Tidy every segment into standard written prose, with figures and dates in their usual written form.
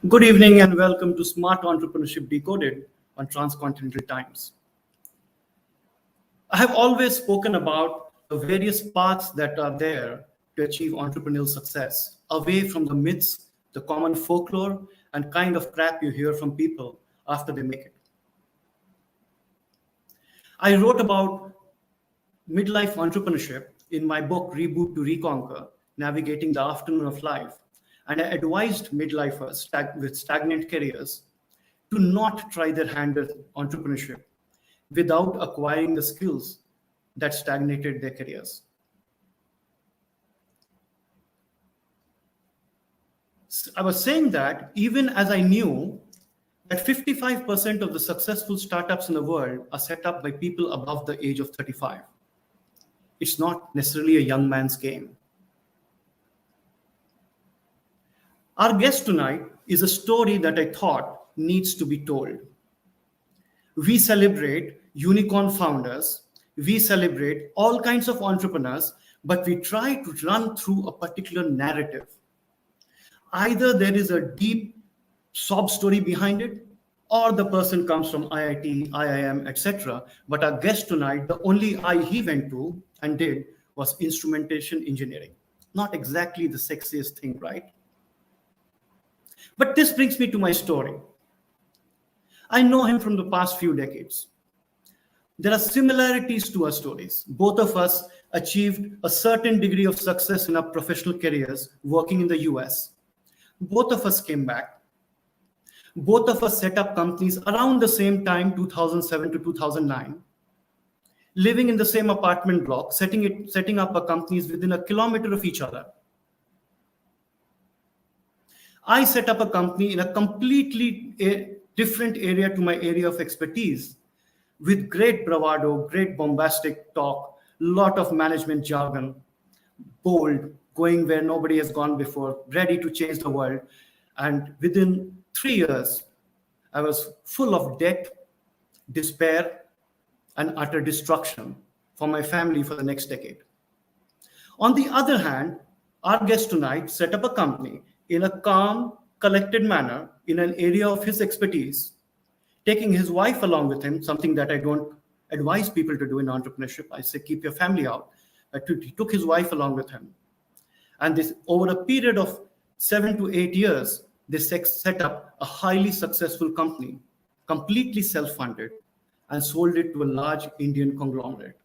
Good evening and welcome to Smart Entrepreneurship Decoded on Transcontinental Times. I have always spoken about the various paths that are there to achieve entrepreneurial success, away from the myths, the common folklore, and kind of crap you hear from people after they make it. I wrote about midlife entrepreneurship in my book, Reboot to Reconquer, Navigating the Afternoon of Life. And I advised midlifers with stagnant careers to not try their hand at entrepreneurship without acquiring the skills that stagnated their careers. I was saying that even as I knew that 55% of the successful startups in the world are set up by people above the age of 35. It's not necessarily a young man's game. Our guest tonight is a story that I thought needs to be told. We celebrate unicorn founders, we celebrate all kinds of entrepreneurs, but we try to run through a particular narrative. Either there is a deep sob story behind it, or the person comes from IIT, IIM, etc. But our guest tonight, the only I he went to and did was instrumentation engineering. Not exactly the sexiest thing, right? But this brings me to my story. I know him from the past few decades. There are similarities to our stories. Both of us achieved a certain degree of success in our professional careers working in the US. Both of us came back. Both of us set up companies around the same time, 2007 to 2009, living in the same apartment block, setting up our companies within a kilometer of each other. I set up a company in a completely different area to my area of expertise with great bravado, great bombastic talk, lot of management jargon, bold, going where nobody has gone before, ready to change the world. And within 3 years, I was full of debt, despair, and utter destruction for my family for the next decade. On the other hand, our guest tonight set up a company in a calm, collected manner in an area of his expertise, taking his wife along with him, something that I don't advise people to do in entrepreneurship. I say, keep your family out. He took his wife along with him. And this, over a period of 7 to 8 years, they set up a highly successful company, completely self-funded, and sold it to a large Indian conglomerate.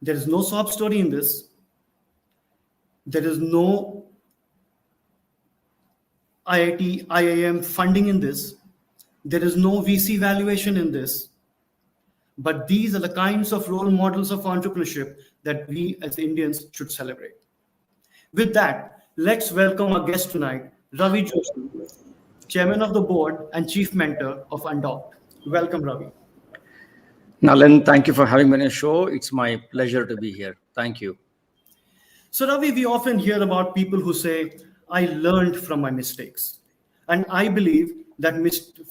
There is no sob story in this. There is no IIT, IIM funding in this. There is no VC valuation in this. But these are the kinds of role models of entrepreneurship that we as Indians should celebrate. With that, let's welcome our guest tonight, Ravi Joshi, Chairman of the Board and Chief Mentor of Undocked. Welcome, Ravi. Nalin, thank you for having me on your show. It's my pleasure to be here. Thank you. So Ravi, we often hear about people who say, I learned from my mistakes. And I believe that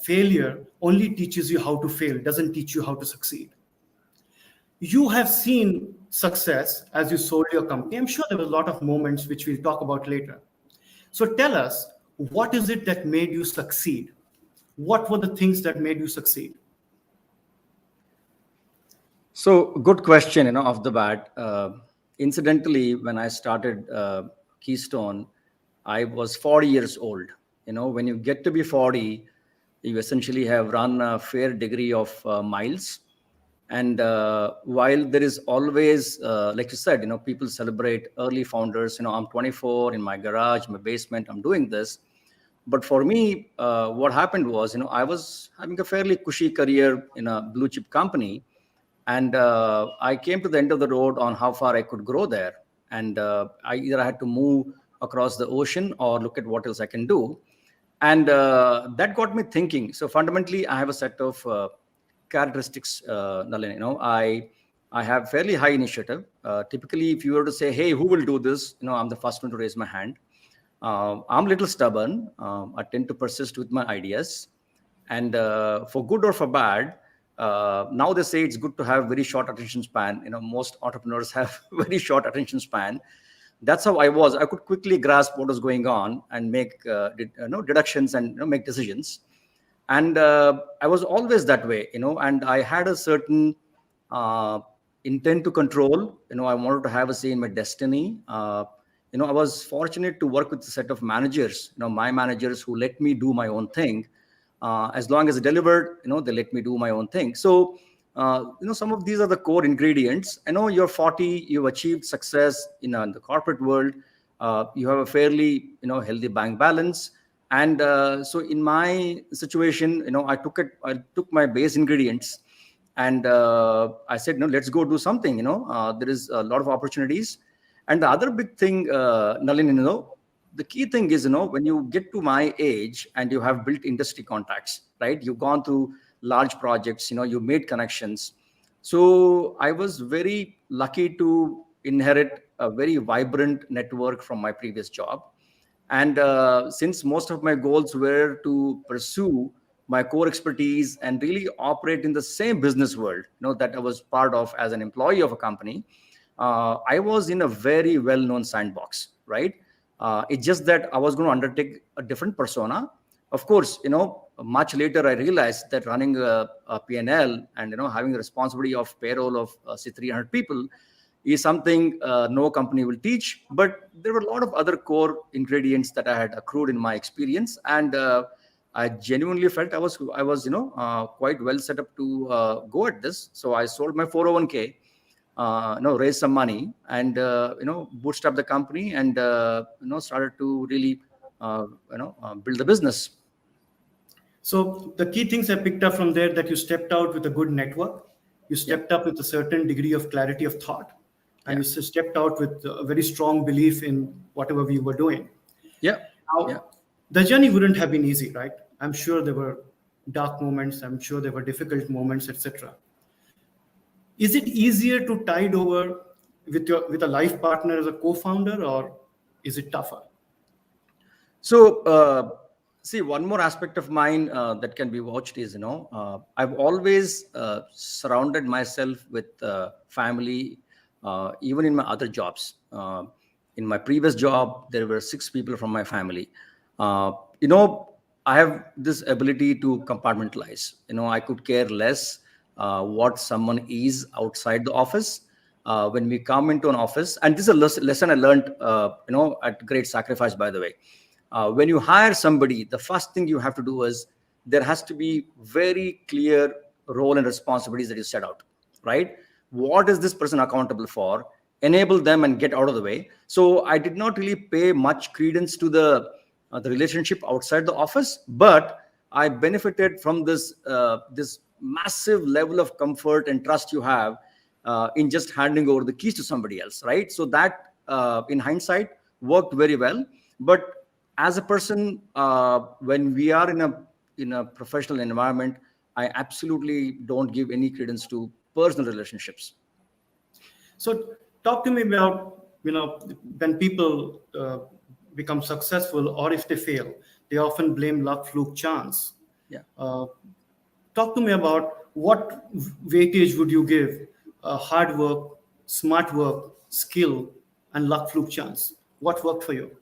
failure only teaches you how to fail, doesn't teach you how to succeed. You have seen success as you sold your company. I'm sure there were a lot of moments which we'll talk about later. So tell us, what is it that made you succeed? What were the things that made you succeed? So good question, off the bat. Incidentally, when I started Keystone, I was 40 years old. When you get to be 40, you essentially have run a fair degree of miles. And while there is always, like you said, people celebrate early founders. I'm 24 in my garage, my basement, I'm doing this. But for me, what happened was, I was having a fairly cushy career in a blue chip company. And I came to the end of the road on how far I could grow there. And I either had to move across the ocean or look at what else I can do. And that got me thinking. So fundamentally, I have a set of characteristics, Nalin. I have fairly high initiative. Typically, if you were to say, hey, who will do this? I'm the first one to raise my hand. I'm a little stubborn. I tend to persist with my ideas. And for good or for bad, now they say it's good to have very short attention span. Most entrepreneurs have very short attention span. That's how I was. I could quickly grasp what was going on and make deductions and make decisions. And I was always that way, and I had a certain uh, intent to control. I wanted to have a say in my destiny. I was fortunate to work with a set of managers, my managers, who let me do my own thing. As long as I delivered, they let me do my own thing. So some of these are the core ingredients. I know you're 40, you've achieved success in the corporate world. You have a fairly healthy bank balance. And so in my situation, I took my base ingredients, and I said, no, let's go do something. There is a lot of opportunities. And the other big thing, Nalin, the key thing is, when you get to my age and you have built industry contacts, right? You've gone through large projects, you made connections. So I was very lucky to inherit a very vibrant network from my previous job. And since most of my goals were to pursue my core expertise and really operate in the same business world, that I was part of as an employee of a company, I was in a very well-known sandbox, right? It's just that I was going to undertake a different persona. Of course, much later I realized that running a P&L and having the responsibility of payroll of say 300 people is something no company will teach. But there were a lot of other core ingredients that I had accrued in my experience, and I genuinely felt I was quite well set up to go at this. So I sold my 401k, raise some money, and bootstrap the company, and started to really build the business. So the key things I picked up from there, that you stepped out with a good network, you stepped up with a certain degree of clarity of thought, and you stepped out with a very strong belief in whatever we were doing. Now, the journey wouldn't have been easy, right? I'm sure there were dark moments, I'm sure there were difficult moments, etc. Is it easier to tide over with a life partner as a co-founder, or is it tougher? So, see, one more aspect of mine that can be watched is, I've always surrounded myself with family, even in my other jobs. In my previous job, there were 6 people from my family. I have this ability to compartmentalize. I could care less what someone is outside the office. When we come into an office, and this is a lesson I learned, at great sacrifice, by the way. When you hire somebody, the first thing you have to do is there has to be very clear role and responsibilities that you set out, right? What is this person accountable for? Enable them and get out of the way. So I did not really pay much credence to the relationship outside the office, but I benefited from this massive level of comfort and trust you have in just handing over the keys to somebody else, right? So that, in hindsight, worked very well. But as a person, when we are in a professional environment, I absolutely don't give any credence to personal relationships. So talk to me about, when people become successful, or if they fail, they often blame luck, fluke, chance. Talk to me about what weightage would you give hard work, smart work, skill, and luck, fluke, chance? What worked for you?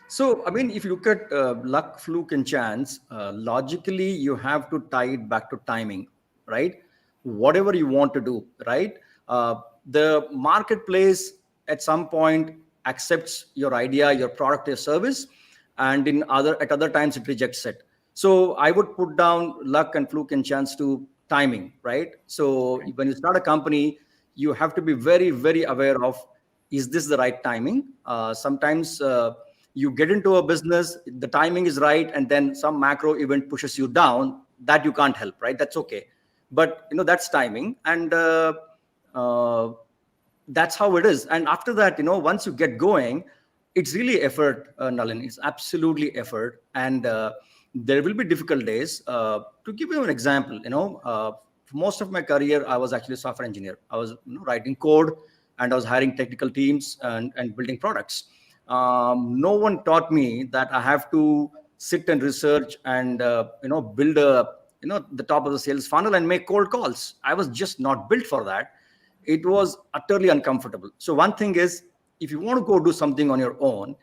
So, I mean, if you look at luck, fluke, and chance, logically, you have to tie it back to timing, right? Whatever you want to do, right? The marketplace at some point accepts your idea, your product, your service, and at other times it rejects it. So I would put down luck and fluke and chance to timing, right? So when you start a company, you have to be very, very aware of, is this the right timing? Sometimes you get into a business, the timing is right, and then some macro event pushes you down. That you can't help, right? That's okay. But that's timing, and that's how it is. And after that, once you get going, it's really effort, Nalin. It's absolutely effort, and there will be difficult days. To give you an example, for most of my career, I was actually a software engineer. I was writing code, and I was hiring technical teams and building products. No one taught me that I have to sit and research and build the top of the sales funnel and make cold calls. I was just not built for that. It was utterly uncomfortable. So one thing is if you want to go do something on your own,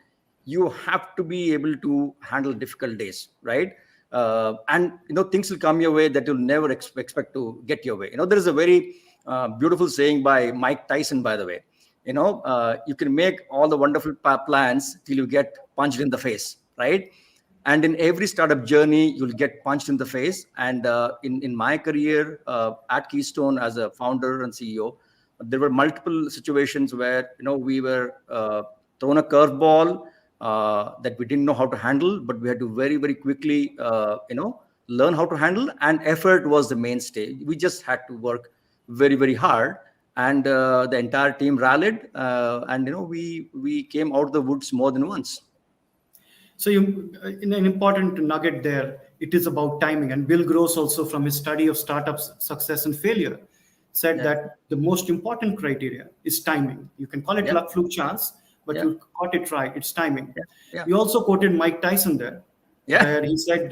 you have to be able to handle difficult days, right? And things will come your way that you'll never expect to get your way. There is a very beautiful saying by Mike Tyson, by the way. You can make all the wonderful plans till you get punched in the face, right? And in every startup journey, you'll get punched in the face. And in my career at Keystone as a founder and CEO, there were multiple situations where we were thrown a curveball that we didn't know how to handle, but we had to very, very quickly learn how to handle. And effort was the mainstay. We just had to work very, very hard, and the entire team rallied, and we came out of the woods more than once. So in an important nugget there, it is about timing. And Bill Gross also, from his study of startups success and failure, said that the most important criteria is timing. You can call it luck, fluke, chance, but you got it right. It's timing. We also quoted Mike Tyson there, where he said,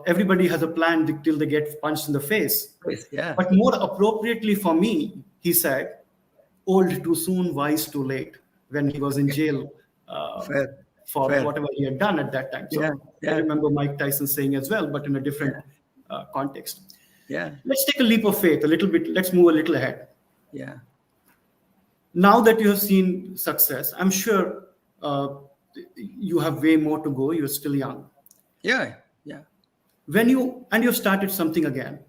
everybody has a plan till they get punched in the face. But more appropriately for me, he said, old too soon, wise too late, when he was in jail. For whatever he had done at that time. So I remember Mike Tyson saying as well, but in a different context. Let's take a leap of faith a little bit. Let's move a little ahead. Now that you have seen success, I'm sure you have way more to go. You're still young. When you've started something again,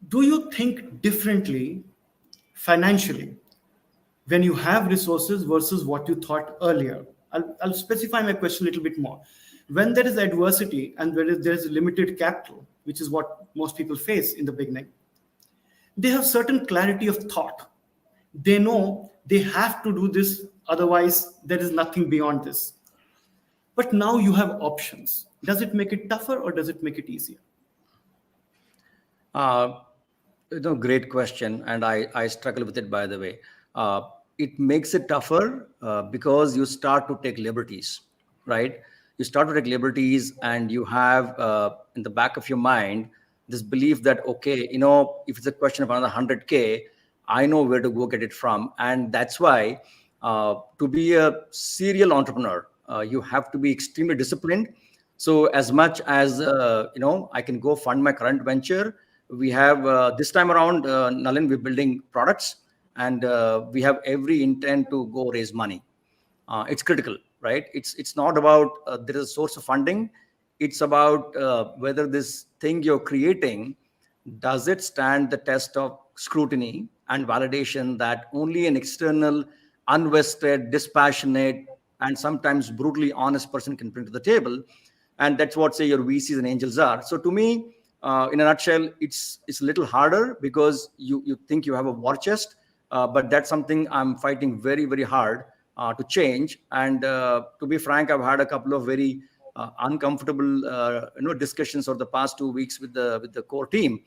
do you think differently financially when you have resources versus what you thought earlier? I'll specify my question a little bit more. When there is adversity and there is limited capital, which is what most people face in the beginning, they have certain clarity of thought. They know they have to do this, otherwise there is nothing beyond this. But now you have options. Does it make it tougher or does it make it easier? Great question. And I struggle with it, by the way. It makes it tougher because you start to take liberties, right? You start to take liberties, and you have in the back of your mind this belief that, okay, if it's a question of another 100K, I know where to go get it from. And that's why to be a serial entrepreneur, you have to be extremely disciplined. So as much as, I can go fund my current venture, we have this time around, Nalin, we're building products. And we have every intent to go raise money. It's critical, right? It's not about there is a source of funding. It's about whether this thing you're creating, does it stand the test of scrutiny and validation that only an external, unvested, dispassionate, and sometimes brutally honest person can bring to the table. And that's what, say, your VCs and angels are. So to me, in a nutshell, it's a little harder because you think you have a war chest. But that's something I'm fighting very, very hard to change. And to be frank, I've had a couple of very uncomfortable discussions over the past 2 weeks with the core team,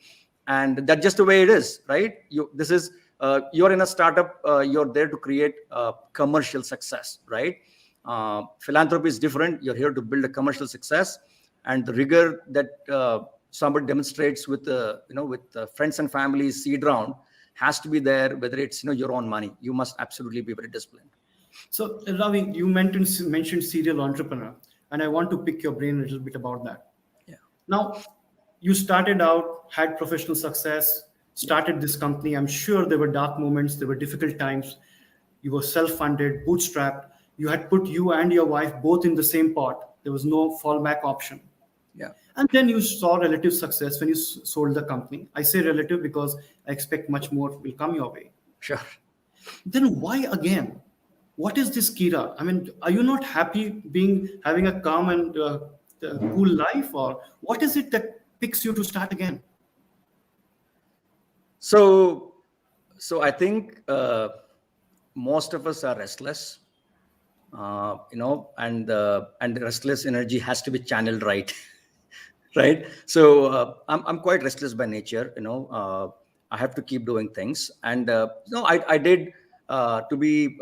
and that's just the way it is, right? You're in a startup. You're there to create commercial success, right? Philanthropy is different. You're here to build a commercial success, and the rigor that somebody demonstrates with friends and families seed round has to be there, whether it's your own money. You must absolutely be very disciplined. So Ravi, you mentioned serial entrepreneur, and I want to pick your brain a little bit about that. Now, you started out, had professional success, started this company. I'm sure there were dark moments, there were difficult times. You were self-funded, bootstrapped. You had put you and your wife both in the same pot. There was no fallback option. And then you saw relative success when you sold the company. I say relative because I expect much more will come your way. Sure. Then why again? What is this Kira? I mean, are you not happy having a calm and cool life, or what is it that picks you to start again? So I think most of us are restless, and the restless energy has to be channeled right. Right. So I'm quite restless by nature. I have to keep doing things. And, I did to be,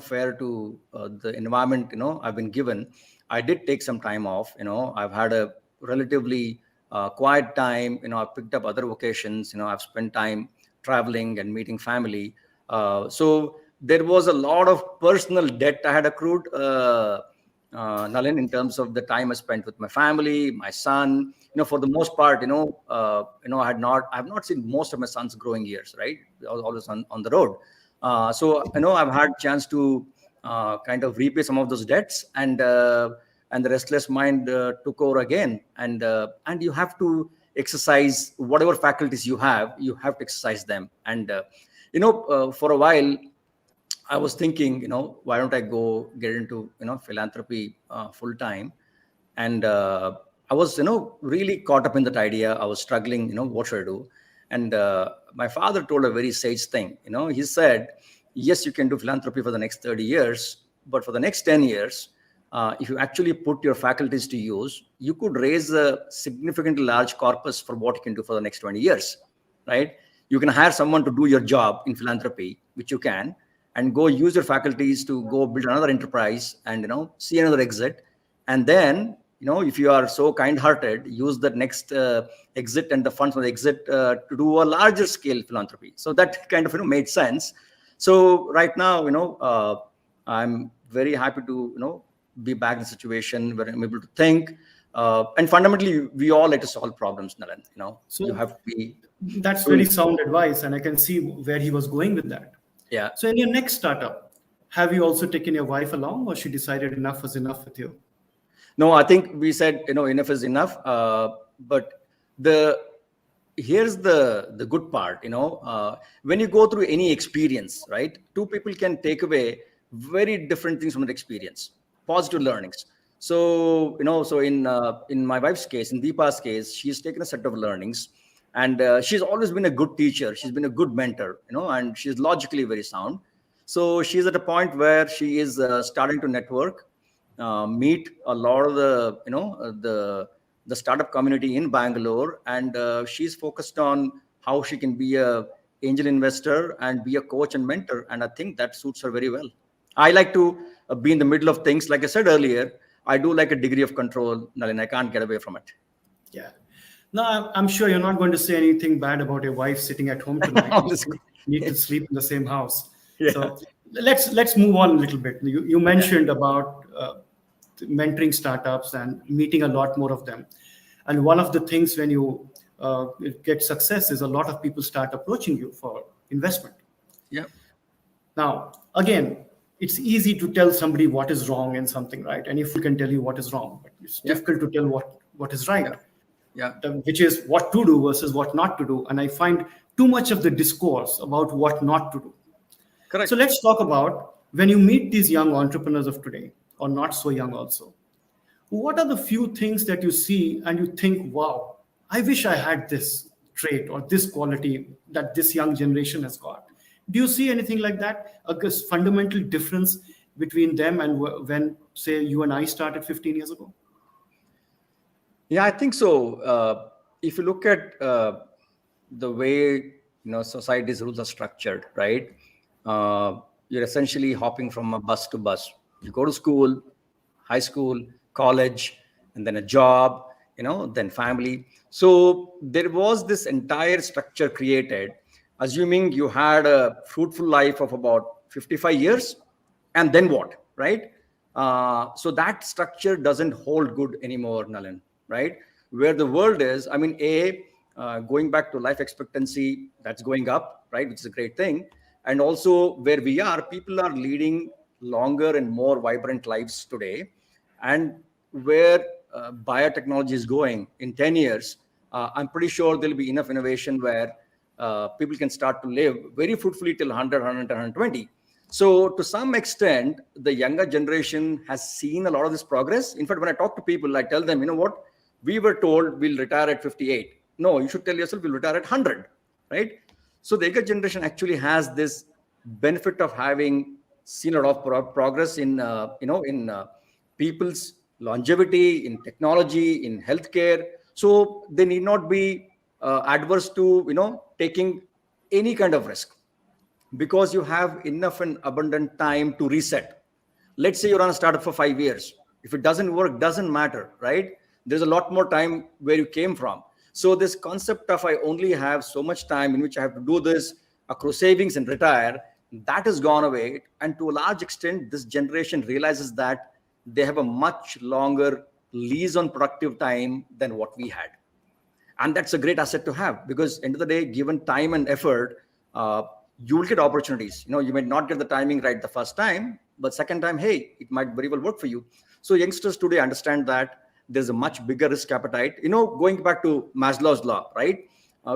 fair to the environment, I've been given. I did take some time off. I've had a relatively quiet time. I've picked up other vocations. I've spent time traveling and meeting family. So there was a lot of personal debt I had accrued, Nalin, in terms of the time I spent with my family, my son. For the most part, I've not seen most of my son's growing years, right? I was always on the road. So I've had chance to kind of repay some of those debts, and the restless mind took over again. And you have to exercise whatever faculties you have to exercise them. And for a while, I was thinking, why don't I go get into, philanthropy full time? And I was, really caught up in that idea. I was struggling, what should I do? And my father told a very sage thing. He said, yes, you can do philanthropy for the next 30 years, but for the next 10 years, if you actually put your faculties to use, you could raise a significantly large corpus for what you can do for the next 20 years, right? You can hire someone to do your job in philanthropy, which you can, and go use your faculties to go build another enterprise and, see another exit. And then, if you are so kind-hearted, use that next exit and the funds from the exit to do a larger scale philanthropy. So that kind of, made sense. So right now, I'm very happy to, be back in a situation where I'm able to think. And fundamentally, we all like to solve problems, Nalin. So you have to be. That's very sound advice, and I can see where he was going with that. Yeah. So in your next startup, have you also taken your wife along, or she decided enough was enough with you? No, I think we said, enough is enough. But here's the good part, when you go through any experience, right? Two people can take away very different things from the experience, positive learnings. So, so in my wife's case, in Deepa's case, she's taken a set of learnings. And she's always been a good teacher. She's been a good mentor, and she's logically very sound. So she's at a point where she is starting to network, meet a lot of the startup community in Bangalore, and she's focused on how she can be a angel investor and be a coach and mentor. And I think that suits her very well. I like to be in the middle of things. Like I said earlier, I do like a degree of control, Nalin. I can't get away from it. Yeah. No, I'm sure you're not going to say anything bad about your wife sitting at home tonight. You need to sleep in the same house. Yeah. So let's move on a little bit. You mentioned about mentoring startups and meeting a lot more of them. And one of the things when you get success is a lot of people start approaching you for investment. Yeah. Now, again, it's easy to tell somebody what is wrong in something, right? And if we can tell you what is wrong, but it's difficult to tell what is right. Yeah. Which is what to do versus what not to do. And I find too much of the discourse about what not to do. Correct. So let's talk about when you meet these young entrepreneurs of today, or not so young also, what are the few things that you see and you think, wow, I wish I had this trait or this quality that this young generation has got? Do you see anything like that? A fundamental difference between them and when, say, you and I started 15 years ago? Yeah, I think so. If you look at the way society's rules are structured, right? You're essentially hopping from a bus to bus. You go to school, high school, college, and then a job, then family. So there was this entire structure created, assuming you had a fruitful life of about 55 years, and then what, right? So that structure doesn't hold good anymore, Nalin. Right? Where the world is, going back to life expectancy, that's going up, right? Which is a great thing. And also where we are, people are leading longer and more vibrant lives today. And where biotechnology is going in 10 years, I'm pretty sure there'll be enough innovation where people can start to live very fruitfully till 100, 120. So to some extent, the younger generation has seen a lot of this progress. In fact, when I talk to people, I tell them, what? We were told we'll retire at 58. No, you should tell yourself we'll retire at 100, right? So the younger generation actually has this benefit of having seen a lot of progress in people's longevity, in technology, in healthcare. So they need not be adverse to taking any kind of risk, because you have enough and abundant time to reset. Let's say you're on a startup for 5 years. If it doesn't work, doesn't matter, right? There's a lot more time where you came from. So this concept of I only have so much time in which I have to do this, accrue savings and retire, That has gone away. And to a large extent, this generation realizes that they have a much longer lease on productive time than what we had. And that's a great asset to have, because end of the day, given time and effort, you will get opportunities. You may not get the timing right the first time, but second time, hey, it might very well work for you. So youngsters today understand that there's a much bigger risk appetite. Going back to Maslow's law, right?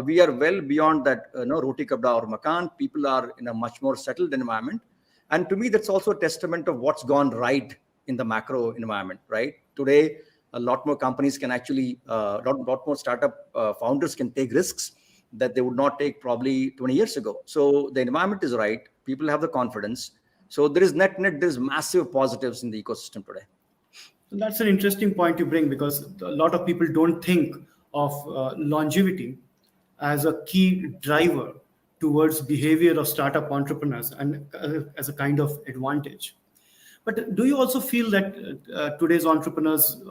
We are well beyond that, roti kabda or makan. People are in a much more settled environment. And to me, that's also a testament of what's gone right in the macro environment, right? Today, a lot more companies can actually, lot more startup founders can take risks that they would not take probably 20 years ago. So the environment is right. People have the confidence. So there is there's massive positives in the ecosystem today. So that's an interesting point you bring, because a lot of people don't think of longevity as a key driver towards behavior of startup entrepreneurs and as a kind of advantage. But do you also feel that today's entrepreneurs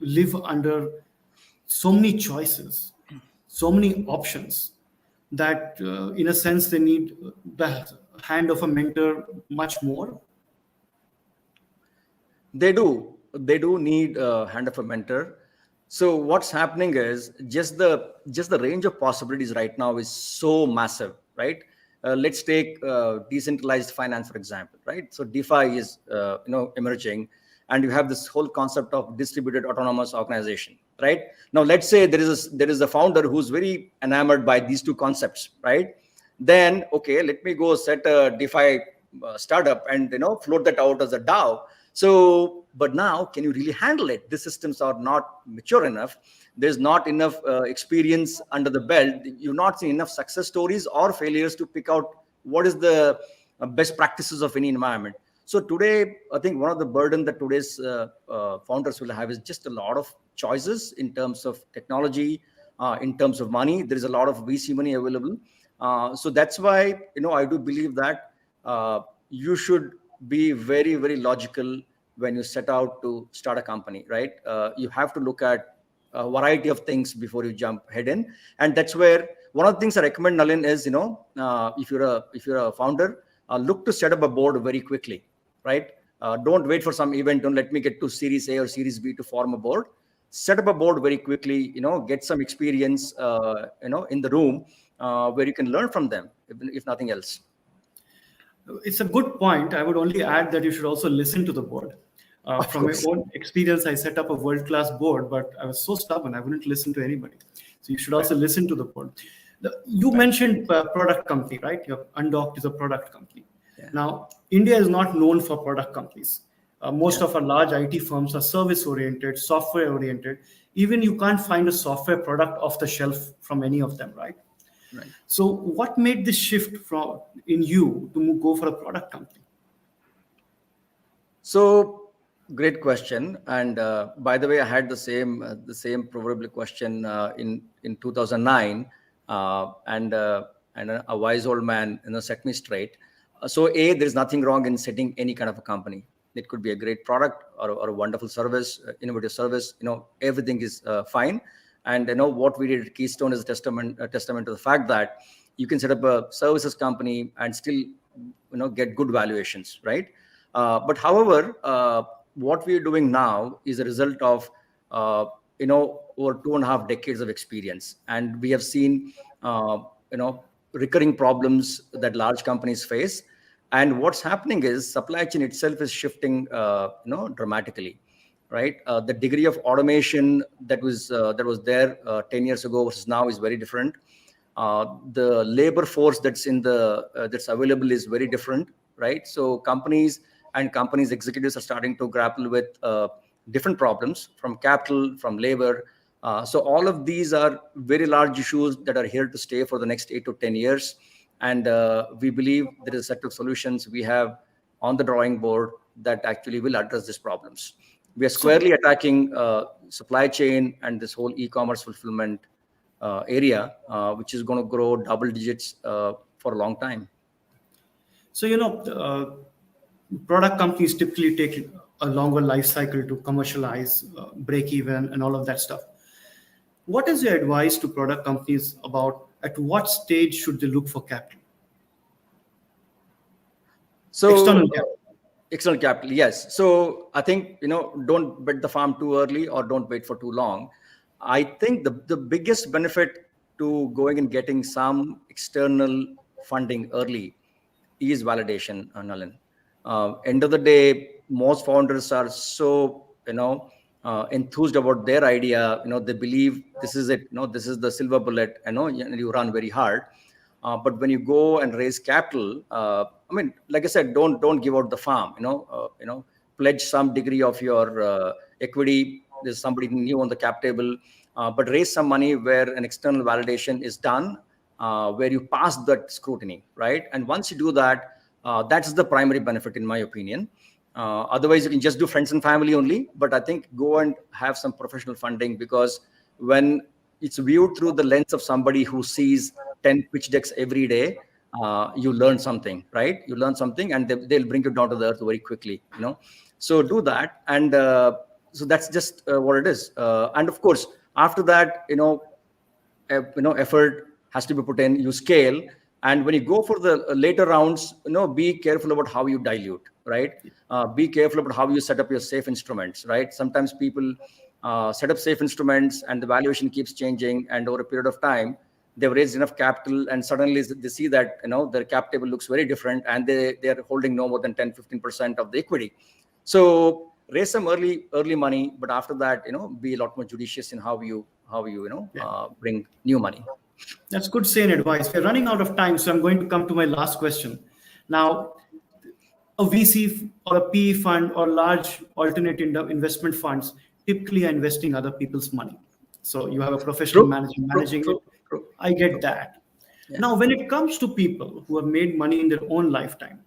live under so many choices, so many options, that in a sense they need the hand of a mentor much more? They do need a hand of a mentor. So what's happening is just the range of possibilities right now is so massive, right? Let's take decentralized finance, for example, right? So DeFi is emerging, and you have this whole concept of distributed autonomous organization, right? Now let's say there is a founder who's very enamored by these two concepts, right? Then okay, let me go set a DeFi startup and float that out as a DAO. So, but now, can you really handle it? The systems are not mature enough. There's not enough experience under the belt. You've not seen enough success stories or failures to pick out what is the best practices of any environment. So today, I think one of the burden that today's founders will have is just a lot of choices in terms of technology, in terms of money. There is a lot of VC money available. So that's why, I do believe that you should be very, very logical when you set out to start a company, right? You have to look at a variety of things before you jump head in. And that's where one of the things I recommend, Nalin, is, if you're a founder, look to set up a board very quickly, right? Don't wait for some event. Don't let me get to Series A or Series B to form a board. Set up a board very quickly, get some experience, in the room where you can learn from them, if nothing else. It's a good point. I would only add that you should also listen to the board. From my own experience, I set up a world-class board, but I was so stubborn, I wouldn't listen to anybody. So you should also listen to the board. You mentioned product company, right? Undocked is a product company. Yeah. Now, India is not known for product companies. Most of our large IT firms are service-oriented, software-oriented. Even you can't find a software product off the shelf from any of them, right? Right. So what made this shift in you to go for a product company? So great question. And by the way, I had the same probably question in 2009, and a wise old man set me straight. So there's nothing wrong in setting any kind of a company. It could be a great product or a wonderful service, innovative service. Everything is fine. And what we did at Keystone is a testament to the fact that you can set up a services company and still get good valuations, right? But however, what we are doing now is a result of over 2.5 decades of experience, and we have seen recurring problems that large companies face. And what's happening is supply chain itself is shifting dramatically. Right, the degree of automation that was there 10 years ago versus now is very different. The labor force that's available is very different, right? So companies executives are starting to grapple with different problems, from capital, from labor. So all of these are very large issues that are here to stay for the next 8 to 10 years. And we believe there is a set of solutions we have on the drawing board that actually will address these problems. We are squarely attacking supply chain and this whole e-commerce fulfillment area, which is going to grow double digits for a long time. So, product companies typically take a longer life cycle to commercialize, break even, and all of that stuff. What is your advice to product companies about at what stage should they look for capital? So External capital. external capital, yes. So I think, don't bet the farm too early or don't wait for too long. I think the biggest benefit to going and getting some external funding early is validation, Nalin. End of the day, most founders are so, enthused about their idea. They believe this is it. This is the silver bullet. You run very hard. But when you go and raise capital, like I said, don't give out the farm. Pledge some degree of your equity. There's somebody new on the cap table, but raise some money where an external validation is done, where you pass that scrutiny, right? And once you do that, that's the primary benefit, in my opinion. Otherwise, you can just do friends and family only. But I think go and have some professional funding, because when it's viewed through the lens of somebody who sees 10 pitch decks every day, you learn something, right? You learn something, and they'll bring you down to the earth very quickly, So do that, and so that's just what it is. And of course, after that, effort has to be put in. You scale, and when you go for the later rounds, be careful about how you dilute, right? Be careful about how you set up your safe instruments, right? Sometimes people set up safe instruments, and the valuation keeps changing, and over a period of time, they've raised enough capital, and suddenly they see that their cap table looks very different, and they're holding no more than 10-15% of the equity. So raise some early money, but after that, be a lot more judicious in how you bring new money. That's good sane advice. We're running out of time, so I'm going to come to my last question. Now, a VC or a PE fund or large alternate investment funds typically are investing other people's money. So you have a professional manager managing it. I get that. Yeah. Now, when it comes to people who have made money in their own lifetime,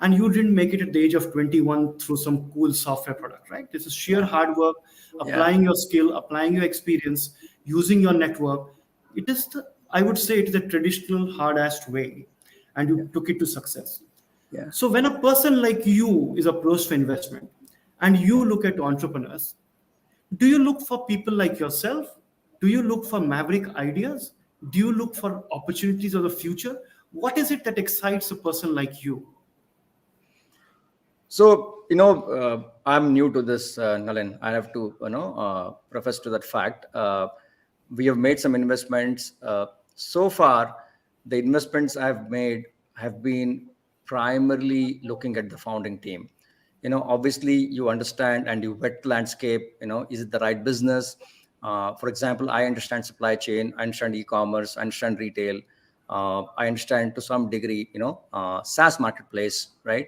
and you didn't make it at the age of 21 through some cool software product, right? This is sheer hard work, applying your skill, applying your experience, using your network. It is I would say it is a traditional hard-assed way, and you took it to success. Yeah. So when a person like you is approached for investment, and you look at entrepreneurs, do you look for people like yourself? Do you look for maverick ideas? Do you look for opportunities of the future? What is it that excites a person like you? So, I'm new to this, Nalin. I have to, profess to that fact. We have made some investments. So far, the investments I've made have been primarily looking at the founding team. Obviously, you understand and you vet the landscape. Is it the right business? For example, I understand supply chain, I understand e-commerce, I understand retail, I understand to some degree, SaaS marketplace, right?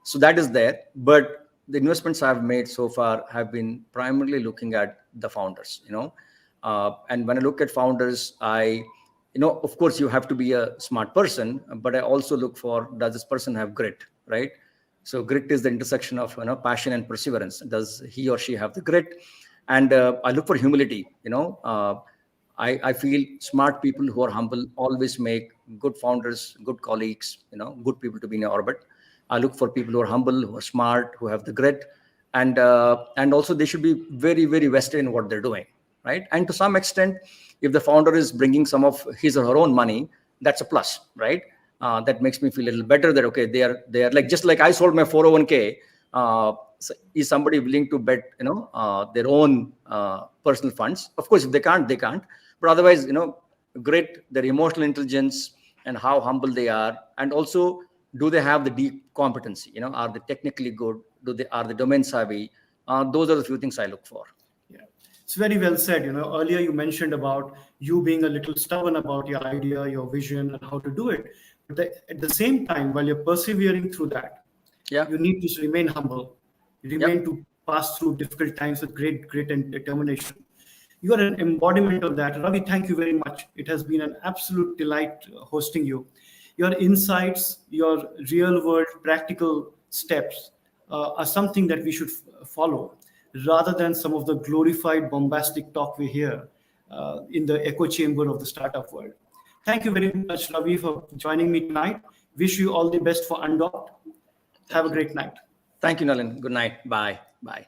So that is there. But the investments I've made so far have been primarily looking at the founders, and when I look at founders, of course, you have to be a smart person, but I also look for, does this person have grit, right? So grit is the intersection of passion and perseverance. Does he or she have the grit? And I look for humility. I feel smart people who are humble always make good founders, good colleagues, good people to be in your orbit. I look for people who are humble, who are smart, who have the grit, and also they should be very, very vested in what they're doing, right? And to some extent, if the founder is bringing some of his or her own money, that's a plus, right? That makes me feel a little better that, okay, they are like, just like I sold my 401k, so is somebody willing to bet, their own personal funds? Of course, if they can't, they can't. But otherwise, grit, their emotional intelligence, and how humble they are, and also, do they have the deep competency? Are they technically good? Are they domain savvy? Those are the few things I look for. Yeah, it's very well said. Earlier you mentioned about you being a little stubborn about your idea, your vision, and how to do it. But at the same time, while you're persevering through that, you need to remain humble. You remain to pass through difficult times with great grit and determination. You are an embodiment of that. Ravi, thank you very much. It has been an absolute delight hosting you. Your insights, your real-world practical steps are something that we should follow, rather than some of the glorified, bombastic talk we hear in the echo chamber of the startup world. Thank you very much, Ravi, for joining me tonight. Wish you all the best for Undocked. Have a great night. Thank you, Nalin. Good night. Bye. Bye.